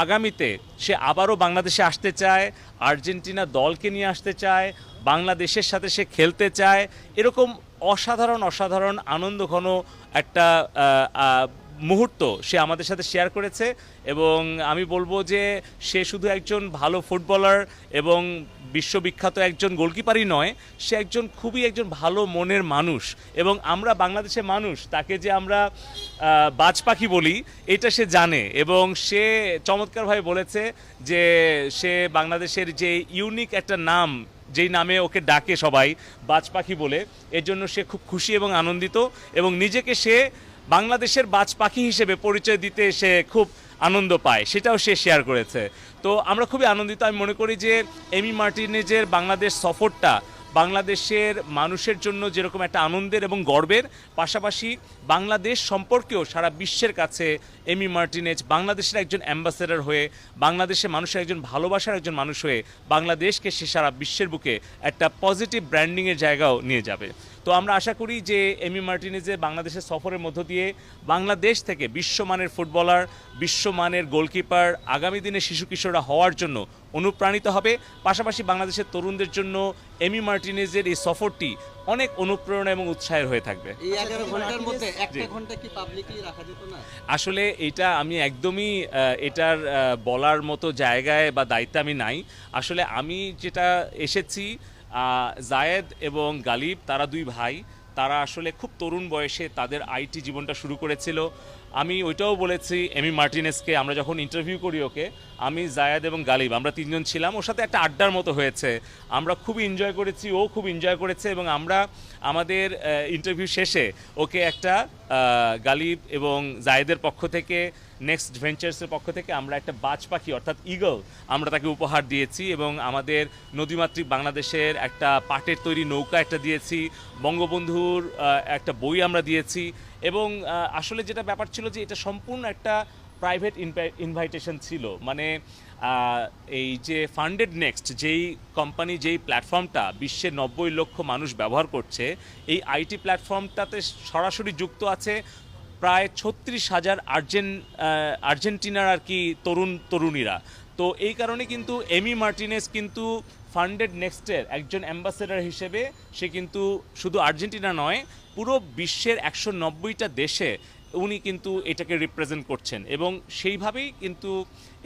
আগামীতে সে আবারও বাংলাদেশে আসতে চায়, আর্জেন্টিনা দলকে নিয়ে আসতে চায়, বাংলাদেশের সাথে সে খেলতে চায়, এরকম অসাধারণ অসাধারণ আনন্দঘন একটা মুহূর্ত সে আমাদের সাথে শেয়ার করেছে। এবং আমি বলবো যে সে শুধু একজন ভালো ফুটবলার এবং বিশ্ববিখ্যাত একজন গোলকিপারই নয়, সে খুবই একজন ভালো মনের মানুষ। এবং আমরা বাংলাদেশের মানুষ তাকে যে আমরা বাজ পাখি বলি এটা সে জানে, এবং সে চমৎকারভাবে বলেছে যে সে বাংলাদেশের যে ইউনিক একটা নাম, যেই নামে ওকে ডাকে সবাই বাজ পাখি বলে, এর জন্য সে খুব খুশি এবং আনন্দিত, এবং নিজেকে সে বাংলাদেশের বাজ পাখি হিসেবে পরিচয় দিতে সে খুব আনন্দ পায়, সেটাও সে শেয়ার করেছে। তো আমরা খুবই আনন্দিত। আমি মনে করি যে এমি মার্টিনেজের বাংলাদেশ সফরটা বাংলাদেশের মানুষের জন্য যেরকম একটা আনন্দের এবং গর্বের, পাশাপাশি বাংলাদেশ সম্পর্কেও সারা বিশ্বের কাছে এমি মার্টিনেজ বাংলাদেশের একজন অ্যাম্বাসেডর হয়ে, বাংলাদেশের মানুষের একজন ভালোবাসার একজন মানুষ হয়ে বাংলাদেশকে সে সারা বিশ্বের বুকে একটা পজিটিভ ব্র্যান্ডিংয়ের জায়গাও নিয়ে যাবে। তো আমরা আশা করি যে এমি মার্টিনেজের বাংলাদেশের সফরের মধ্য দিয়ে বাংলাদেশ থেকে বিশ্বমানের ফুটবলার, বিশ্বমানের গোলকিপার আগামী দিনে শিশু কিশোররা হওয়ার জন্য অনুপ্রাণিত হবে। পাশাপাশি বাংলাদেশের তরুণদের জন্য এমি মার্টিনেজের এই সফরটি অনেক অনুপ্রেরণা এবং উৎসাহের হয়ে থাকবে। এই 11 ঘন্টার মধ্যে একটা ঘন্টা কি পাবলিকলি রাখা যেত না? আসলে এটা আমি একদমই এটার বলার মতো জায়গায় বা দায়িত্বে আমি নাই। আসলে আমি যেটা এসেছি, জায়েদ এবং গালিব তারা দুই ভাই, তারা আসলে খুব তরুণ বয়সে তাদের আইটি জীবনটা শুরু করেছিল। আমি ওইটাও বলেছি এমি মার্টিনেজকে, আমরা যখন ইন্টারভিউ করি ওকে, আমি জায়েদ এবং গালিব আমরা তিনজন ছিলাম, ওর সাথে একটা আড্ডার মতো হয়েছে, আমরা খুবই এনজয় করেছি, ও খুব এনজয় করেছে। এবং আমরা আমাদের ইন্টারভিউ শেষে ওকে একটা গালিব এবং জায়েদের পক্ষ থেকে, নেক্সট ভেঞ্চার্সের পক্ষ থেকে আমরা একটা বাজ পাখি অর্থাৎ ঈগল আমরা তাকে উপহার দিয়েছি, এবং আমাদের নদীমাতৃক বাংলাদেশের একটা পাটের তৈরি নৌকা একটা দিয়েছি, বঙ্গবন্ধুর একটা বই আমরা দিয়েছি। এবং আসলে যেটা ব্যাপার ছিল যে এটা সম্পূর্ণ একটা প্রাইভেট ইনভাইটেশন ছিল, মানে এই যে ফান্ডেড নেক্সট যেই কোম্পানি, যেই প্ল্যাটফর্মটা বিশ্বের 90 লক্ষ মানুষ ব্যবহার করছে, এই আইটি প্ল্যাটফর্মটাতে সরাসরি যুক্ত আছে প্রায় 36,000 আর্জেন্টিনার আর কি তরুণীরা। তো এই কারণে কিন্তু এমি মার্টিনেজ কিন্তু ফান্ডেড নেক্সটের একজন অ্যাম্বাসেডর হিসেবে সে কিন্তু শুধু আর্জেন্টিনা নয়, পুরো বিশ্বের 190টা দেশে উনি কিন্তু এটাকে রিপ্রেজেন্ট করছেন। এবং সেইভাবেই কিন্তু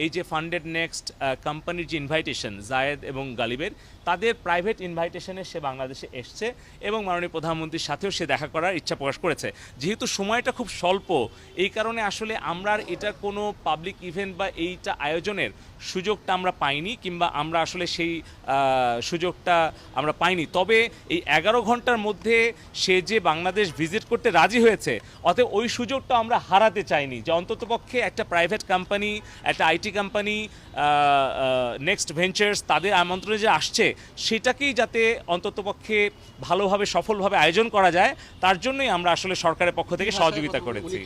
এই যে ফান্ডেড নেক্সট কোম্পানির যে ইনভাইটেশন জায়েদ এবং গালিবের, তাদের প্রাইভেট ইনভাইটেশনে সে বাংলাদেশে এসছে এবং মাননীয় প্রধানমন্ত্রীর সাথেও সে দেখা করার ইচ্ছা প্রকাশ করেছে। যেহেতু সময়টা খুব স্বল্প, এই কারণে আসলে আমরা আর এটার কোনো পাবলিক ইভেন্ট বা এইটা আয়োজনের সুযোগটা আমরা পাইনি, কিংবা আমরা আসলে সেই সুযোগটা আমরা পাইনি। তবে এই 11 ঘন্টার মধ্যে সে যে বাংলাদেশ ভিজিট করতে রাজি হয়েছে, অতএব ওই সুযোগটা আমরা হারাতে চাইনি, যে অন্ততপক্ষে একটা প্রাইভেট কোম্পানি, একটা আইটি কোম্পানি নেক্সট ভেঞ্চার্স তাদের আমন্ত্রণে যে আসছে, সেটাকেই যাতে অন্ততপক্ষে ভালোভাবে সফলভাবে আয়োজন করা যায়, তার জন্যই আমরা আসলে সরকারের পক্ষ থেকে সহযোগিতা করেছি।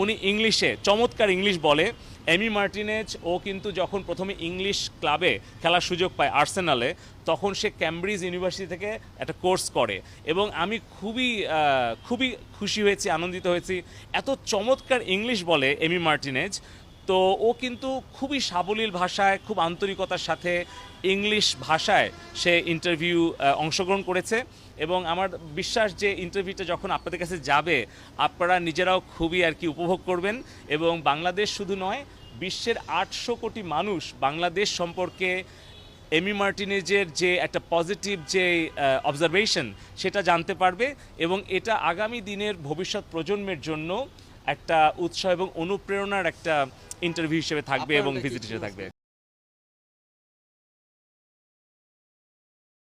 উনি ইংলিশে চমৎকার ইংলিশ বলে। এমি মার্টিনেজ ও কিন্তু যখন প্রথমে ইংলিশ ক্লাবে খেলার সুযোগ পায় আর্সেনালে, তখন সে ক্যামব্রিজ ইউনিভার্সিটি থেকে একটা কোর্স করে, এবং আমি খুবই খুশি হয়েছি, আনন্দিত হয়েছি। এত চমৎকার ইংলিশ বলে এমি মার্টিনেজ। তো ও কিন্তু খুবই সাবলীল ভাষায়, খুব আন্তরিকতার সাথে ইংলিশ ভাষায় সে ইন্টারভিউ অংশগ্রহণ করেছে। এবং আমার বিশ্বাস যে ইন্টারভিউটা যখন আপনাদের কাছে যাবে, আপনারা নিজেরাও খুবই আর কি উপভোগ করবেন। এবং বাংলাদেশ শুধু নয়, বিশ্বের 800 কোটি মানুষ বাংলাদেশ সম্পর্কে এমি মার্টিনেজের যে একটা পজিটিভ যে অবজারভেশন, সেটা জানতে পারবে। এবং এটা আগামী দিনের ভবিষ্যৎ প্রজন্মের জন্য একটা উৎসাহ এবং অনুপ্রেরণার একটা ইন্টারভিউ হিসেবে থাকবে এবং ভিজিট হিসেবে থাকবে।